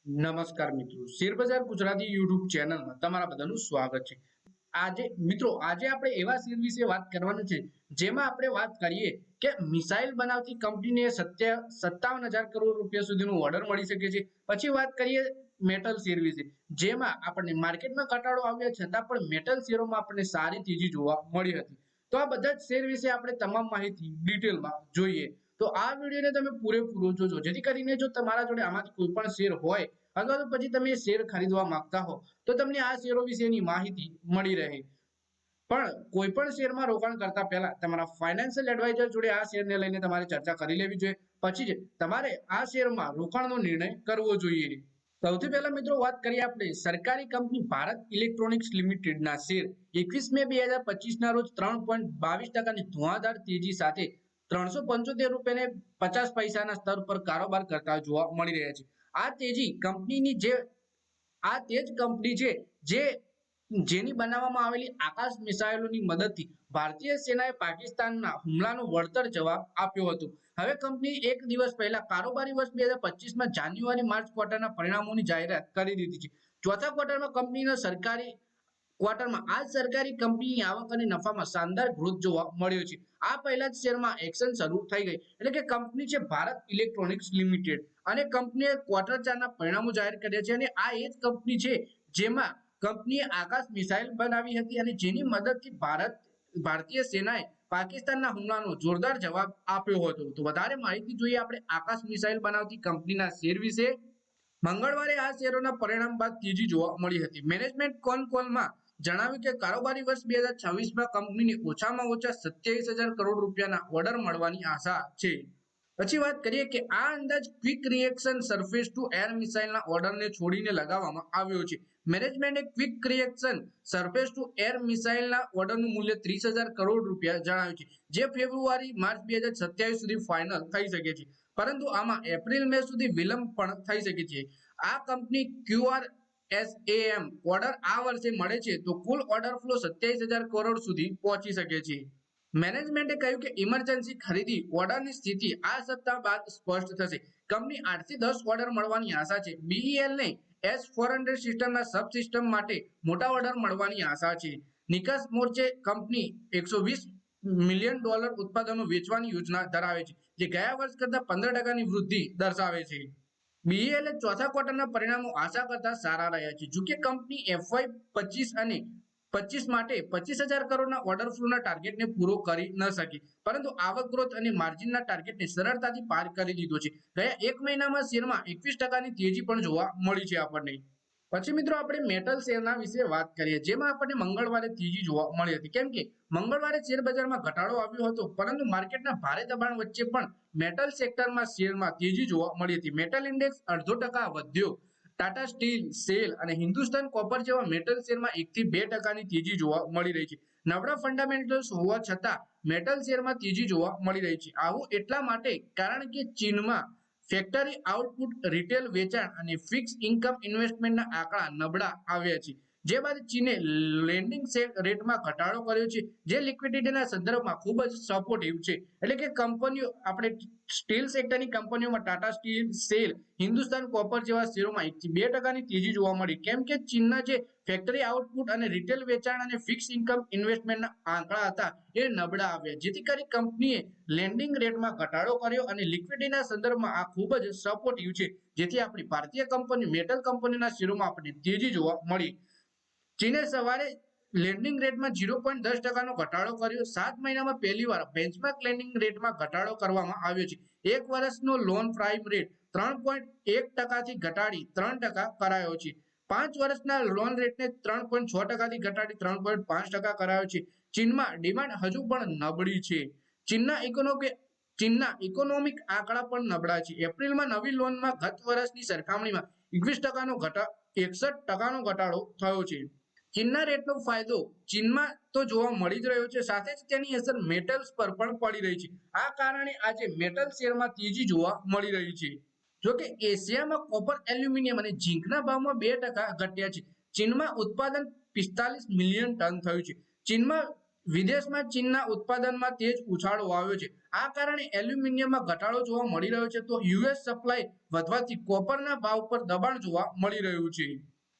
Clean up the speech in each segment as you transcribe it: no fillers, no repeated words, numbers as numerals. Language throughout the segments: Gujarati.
નમસ્કાર મિત્રો, શેરબજાર ગુજરાતી યુટ્યુબ ચેનલમાં તમારા બધાનું સ્વાગત છે। આજે આપણે એવા શેર વિશે વાત કરવાનું છે જેમાં આપણે વાત કરીએ કે મિસાઇલ બનાવતી કંપનીને 57,000 કરોડ રૂપિયા સુધીનું ઓર્ડર મળી શકે છે। પછી વાત કરીએ મેટલ શેર વિશે, જેમાં આપણને માર્કેટમાં ઘટાડો આવ્યો છતાં પણ મેટલ શેરોમાં આપણને સારી તેજી જોવા મળી હતી। તો આ બધા જ શેર વિશે આપણે તમામ માહિતી ડિટેલમાં જોઈએ। તો આ વિડીયોને તમે પૂરેપૂરો જોજો, જેથી કરીને જો તમારા જોડે આમાંથી કોઈ પણ શેર હોય અથવા તો પછી તમે શેર ખરીદવા માંગતા હો તો તમને આ શેરો વિશેની માહિતી મળી રહે। પણ કોઈ પણ શેરમાં રોકાણ કરતા પહેલા તમારા ફાઇનાન્શિયલ એડવાઇઝર જોડે આ શેરને લઈને તમારે ચર્ચા કરી લેવી જોઈએ, પછી જ તમારે આ શેરમાં રોકાણનો નિર્ણય કરવો જોઈએ। સૌથી પહેલા મિત્રો વાત કરીએ આપણે સરકારી કંપની ભારત ઇલેક્ટ્રોનિક્સ લિમિટેડના શેર 21 મે 2025 ના રોજ 3.22% ધુઆધાર તેજી સાથે 375 રૂપિયા 50 પૈસાના સ્તર પર કારોબાર કરતા જોવા મળી રહ્યા છે। આ તેજી કંપનીની આ તે જ કંપની છે જેની બનાવવામાં આવેલી આકાશ મિસાઇલોની મદદથી ભારતીય સેનાએ પાકિસ્તાનના હુમલાનો વળતર જવાબ આપ્યો હતો। હવે કંપની એક દિવસ પહેલા કારોબારી વર્ષ 2025માં જાન્યુઆરી માર્ચ ક્વાર્ટરના પરિણામોની જાહેરાત કરી દીધી છે। ચોથા ક્વાર્ટરમાં કંપનીનો સરકારી કંપનીની આવક અને નફામાં શાનદાર ગ્રોથ જોવા મળ્યો છે। આ પહેલા જ શેરમાં એક્શન શરૂ થઈ ગઈ, એટલે કે કંપની છે ભારત ઇલેક્ટ્રોનિક્સ લિમિટેડ અને કંપનીએ ક્વાર્ટર 4 ના પરિણામો જાહેર કર્યા છે। અને આ એ જ કંપની છે જેમાં કંપનીએ આકાશ મિસાઇલ બનાવી હતી અને જેની મદદથી ભારતીય સેનાએ પાકિસ્તાનના હુમલાનો જોરદાર જવાબ આપ્યો હતો। તો વધારે માહિતી જોઈએ આપણે આકાશ મિસાઇલ બનાવતી કંપનીના શેર વિશે। મંગળવારે આ શેરોના પરિણામ બાદ તેજી જોવા મળી હતી। મેનેજમેન્ટ કોલમાં જણાવ્યું કે કારોબારી વર્ષ 2026માં કંપનીને ઓછામાં ઓછા 27,000 કરોડ રૂપિયાના ઓર્ડર મળવાની આશા છે। પછી વાત કરીએ કે આ અંદાજ quick reaction surface to air મિસાઇલના ઓર્ડરને છોડીને લગાવવામાં આવ્યો છે। મેનેજમેન્ટે quick reaction surface to air મિસાઇલના ઓર્ડરનું મૂલ્ય 30,000 કરોડ રૂપિયા જણાવ્યું છે, જે ફેબ્રુઆરી માર્ચ 2027 સુધી ફાઇનલ થઈ શકે છે, પરંતુ આમાં એપ્રિલ મે સુધી વિલંબ પણ થઈ શકે છે। આ કંપની QRSAM ઓર્ડર આ વર્ષે મળે છે તો કુલ ઓર્ડર ફ્લો 27,000 કરોડ સુધી પહોંચી શકે છે। મેનેજમેન્ટે કહ્યું કે ઇમરજન્સી ખરીદી ઓર્ડરની સ્થિતિ આ સપ્તાહ બાદ સ્પષ્ટ થશે। કંપની 8 થી 10 ઓર્ડર મળવાની આશા છે। BEL ને S400 સિસ્ટમના સબ સિસ્ટમ માટે મોટા ઓર્ડર મળવાની આશા છે। નિકાસ મોરચે કંપની $120 મિલિયન ઉત્પાદનો વેચવાની યોજના ધરાવે છે, જે ગયા વર્ષ કરતા 15% વૃદ્ધિ દર્શાવે છે। BEL ચોથા ક્વાર્ટરના પરિણામો આશા કરતા સારા રહ્યા છે। જો કે કંપની FY 25 અને 25 માટે 25,000 કરોડના ઓર્ડર ફ્લોના ટાર્ગેટને પૂરો કરી ન શકી, પરંતુ આવક ગ્રોથ અને માર્જિનના ટાર્ગેટને સરળતાથી પાર કરી દીધો છે। ગયા એક મહિનામાં શેરમાં 21% તેજી પણ જોવા મળી છે આપણને। પછી મિત્રો આપણે મેટલ શેરના વિશે વાત કરીએ, જેમાં આપણને મંગળવારે તેજી જોવા મળી હતી, કેમ કે મંગળવારે શેર બજારમાં ઘટાડો આવ્યો હતો, પરંતુ માર્કેટના ભારે દબાણ વચ્ચે પણ મેટલ સેક્ટરમાં શેરમાં તેજી જોવા મળી હતી। મેટલ ઇન્ડેક્સ 0.5% વધ્યો। ટાટા સ્ટીલ, સેલ અને હિન્દુસ્તાન કોપર જેવા મેટલ શેરમાં 1 થી 2% તેજી જોવા મળી રહી છે। નબળા ફંડામેન્ટલ્સ હોવા છતાં મેટલ શેરમાં તેજી જોવા મળી રહી છે। આવું એટલા માટે કારણ કે ચીનમાં ફેક્ટરી આઉટપુટ, રિટેલ વેચાણ અને ફિક્સ ઇન્કમ ઇન્વેસ્ટમેન્ટના આંકડા નબળા આવ્યા છે, જે બાદ ચીને લેન્ડિંગ રેટમાં ઘટાડો કર્યો છે, જે લિક્વિડિટીના સંદર્ભમાં ખૂબ જ સપોર્ટિવ છે। એટલે કે કંપનીઓ આપણે સ્ટીલ સેક્ટરની કંપનીઓમાં Tata steel, cell, Hindustan copper જેવા શેરોમાં 1 થી 2% તેજી જોવા મળી, કેમ કે ચીનના જે ફેક્ટરી આઉટપુટ અને રિટેલ વેચાણ અને ફિક્સ ઇન્કમ ઇન્વેસ્ટમેન્ટના આંકડા હતા એ નબળા આવ્યા, જેથી કરી કંપનીએ લેન્ડિંગ રેટમાં ઘટાડો કર્યો અને લિક્વિડિટીના સંદર્ભમાં આ ખૂબ જ સપોર્ટિવ છે, જેથી આપણી ભારતીય કંપની મેટલ કંપનીના શેરોમાં આપણને તેજી જોવા મળી। ચીને સવારે લેન્ડિંગ રેટમાં 0.10% નો ઘટાડો કર્યો। 7 મહિનામાં પહેલીવાર બેન્ચમાર્ક લેન્ડિંગ રેટમાં ઘટાડો કરવામાં આવ્યો છે। એક વર્ષનો લોન પ્રાઇમ રેટ 3.1% થી ઘટાડી 3% કરાયો છે। 5 વર્ષના લોન રેટને 3.6% થી ઘટાડી 3.5% કરાયો છે। ચીનમાં ડિમાન્ડ હજુ પણ નબળી છે। ચીનના ઇકોનોમિક આંકડા પણ નબળા છે। એપ્રિલમાં નવી લોનમાં ગત વર્ષની સરખામણીમાં 61% નો ઘટાડો થયો છે। ચીનના રેટનો ફાયદો ચીનમાં તો જોવા મળી જ રહ્યો છે, સાથે જ તેની અસર મેટલ્સ પર પણ પડી રહી છે। આ કારણે આજે મેટલ શેરમાં તેજી જોવા મળી રહી છે। જો કે એશિયામાં કોપર, એલ્યુમિનિયમ અને ઝીંકના ભાવમાં 2% ઘટ્યા છે। ચીનમાં ઉત્પાદન 45 મિલિયન ટન થયું છે। ચીનમાં વિદેશમાં ચીનના ઉત્પાદનમાં તેજ ઉછાળો આવ્યો છે. આ કારણે એલ્યુમિનિયમમાં ઘટાડો જોવા મળી રહ્યો છે, તો યુએસ સપ્લાય વધવાથી કોપરના ભાવ પર દબાણ જોવા મળી રહ્યું છે.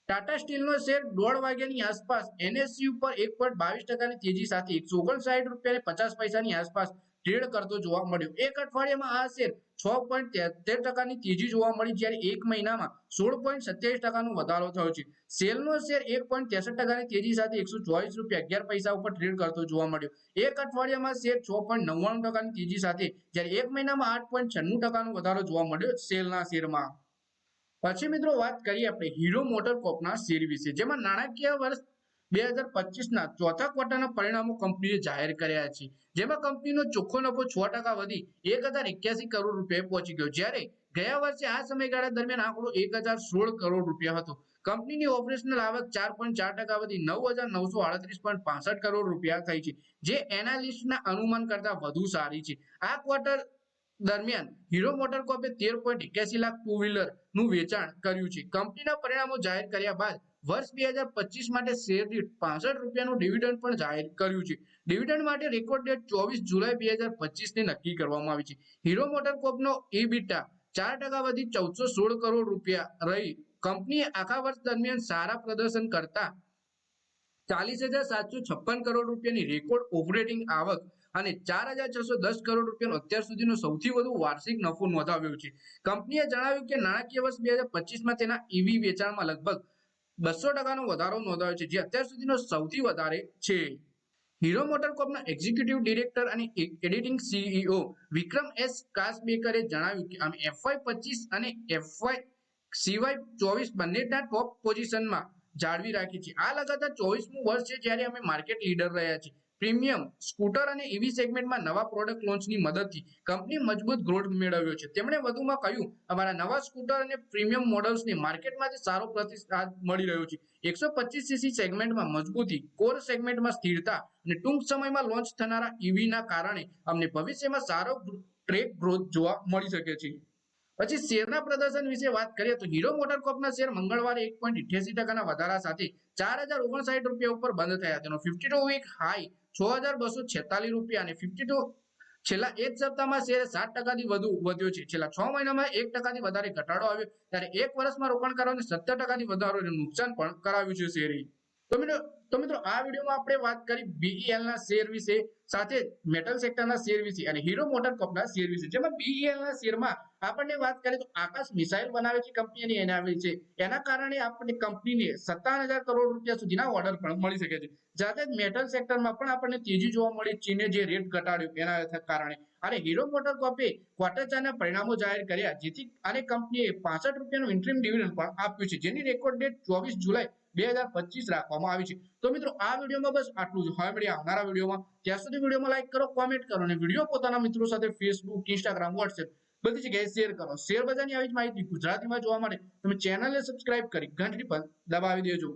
ટાટા સ્ટીલનો શેર 1:30 વાગ્યાની આસપાસ એનએસયુ પર 1.22% તેજી સાથે ₹159.50 આસપાસ ટ્રેડ કરતો જોવા મળ્યો. એક અઠવાડિયામાં આ શેર 6.73% તેજી જોવા મળી, જ્યારે એક મહિનામાં 16.27% વધારો થયો છે. સેલનો શેર 1.63% તેજી સાથે ₹124.11 ઉપર ટ્રેડ કરતો જોવા મળ્યો. એક અઠવાડિયામાં શેર 6.99% તેજી સાથે, જ્યારે એક મહિનામાં 8.96% વધારો જોવા મળ્યો સેલના શેરમાં. પછી મિત્રો વાત કરીએ આપણે હીરો મોટરકોર્પના શેર વિશે, જેમાં નાણાકીય વર્ષ 2025ના ચોથા ક્વાર્ટરના પરિણામો કંપનીએ જાહેર કર્યા છે. જેમાં કંપનીનો ચોખ્ખો નફો 6% વધી ₹1081 કરોડ પહોંચી ગયો, જ્યારે ગયા વર્ષે આ સમયગાળા દરમિયાન આંકડો ₹1016 કરોડ હતો. કંપનીની ઓપરેશનલ આવક 4.4% વધી ₹9938.65 કરોડ થઈ છે, જે એનાલિસ્ટના અનુમાન કરતા વધુ સારી છે. આ ક્વાર્ટર દરમિયાન હીરો મોટરકોર્પે 13.81 લાખ ટુ વ્હીલર નું વેચાણ કર્યું છે. કંપનીના પરિણામો જાહેર કર્યા બાદ વર્ષ 2025 માટે શેર દીઠ ₹65 ડિવિડન્ડ પણ જાહેર કર્યું છે. ડિવિડન્ડ માટે રેકોર્ડ ડેટ 24 જુલાઈ 2025 ને નક્કી કરવામાં આવી છે. હીરો મોટરકોર્પનો ઇબિટા 4% વધી ₹1416 કરોડ રહી. કંપનીએ આખા વર્ષ દરમિયાન સારા પ્રદર્શન કરતા ₹40,756 કરોડ રેકોર્ડ ઓપરેટિંગ આવક અને ₹4,610 કરોડ અત્યાર સુધીનો સૌથી વધુ વાર્ષિક નફો નોંધાવ્યો છે. કંપનીએ જણાવ્યું કે નાણાકીય વર્ષ 2025માં તેના ઈવી વેચાણમાં લગભગ 200%નો વધારો નોંધાયો છે, જે અત્યાર સુધીનો સૌથી વધારે છે. હીરો મોટરકોર્પના એક્ઝિક્યુટિવ ડિરેક્ટર અને એડિટિંગ સીઈઓ વિક્રમ એસ કાસબેકરે જણાવ્યું કે અમે FY25 અને CY24 બંનેના ટોપ પોઝિશનમાં જાળવી રાખી છે. આ લગાતાર 24મું વર્ષ છે જ્યારે અમે માર્કેટ લીડર રહ્યા છીએ. પ્રીમિયમ સ્કૂટર અને ઈવી સેગમેન્ટમાં નવા પ્રોડક્ટ લોન્ચની મદદથી કંપની મજબૂત ગ્રોથ મેળવ્યો છે. તેમણે વધુમાં કહ્યું, અમારા નવા સ્કૂટર અને પ્રીમિયમ મોડલ્સને માર્કેટમાંથી સારો પ્રતિસાદ મળી રહ્યો છે. 125cc સેગમેન્ટમાં મજબૂતી, કોર સેગમેન્ટમાં સ્થિરતા અને ટૂંક સમયમાં લોન્ચ થનારા ઈવીના કારણે અમને ભવિષ્યમાં સારો ટ્રેક ગ્રોથ જોવા મળી શકે છે. પછી શેરના પ્રદર્શન વિશે વાત કરીએ તો હીરો મોટરકોર્પના શેર મંગળવારે 1.88%ના વધારા સાથે ₹4059 ઉપર બંધ થયા. તેનો 52 વીક હાઈ ₹6246 અને 52 છેલ્લા એક સપ્તાહમાં શેર 7%થી વધુ વધ્યો છે. છેલ્લા 6 મહિનામાં 1%થી વધારે ઘટાડો આવ્યો, ત્યારે એક વર્ષમાં રોકાણકારોને 17%થી વધારે નુકસાન પણ કરાવ્યું છે શેરે. તો મિત્રો આ વિડીયોમાં આપણે વાત કરી બીઈએલના શેર વિશે, સાથે મેટલ સેક્ટરના શેર વિશે અને હીરો મોટરકોર્પના શેર વિશે. જેમાં બીઈએલના શેરમાં આપણને વાત કરીએ તો આકાશ મિસાઇલ બનાવે છે કંપની અને એના વિશે, એના કારણે આપણને કંપનીને ₹57,000 કરોડ સુધીના ઓર્ડર પણ મળી શકે છે. સાથે જ મેટલ સેક્ટરમાં પણ આપણને તેજી જોવા મળી, ચીને જે રેટ ઘટાડ્યો એના કારણે. અને હીરો મોટરકોર્પે ક્વાર્ટર 4ના પરિણામો જાહેર કર્યા, જેથી અને કંપનીએ ₹65 ઇન્ટરિમ ડિવિડન્ડ પણ આપ્યું છે, જેની રેકોર્ડ ડેટ 24 જુલાઈ 2025 રાખવામાં આવી છે. તો મિત્રો આ વિડીયોમાં બસ આટલું જ. હવે મળીએ આવનારા વિડીયોમાં. ત્યાં સુધી વિડીયોમાં લાઈક કરો, કોમેન્ટ કરો અને વિડીયો પોતાના મિત્રો સાથે ફેસબુક, ઇન્સ્ટાગ્રામ, વોટ્સએપ બધી જગ્યાએ શેર કરો. શેર બજારની આવી જ માહિતી ગુજરાતીમાં જોવા માટે તમે ચેનલને સબસ્ક્રાઇબ કરી ઘંટડી પર દબાવી દેજો.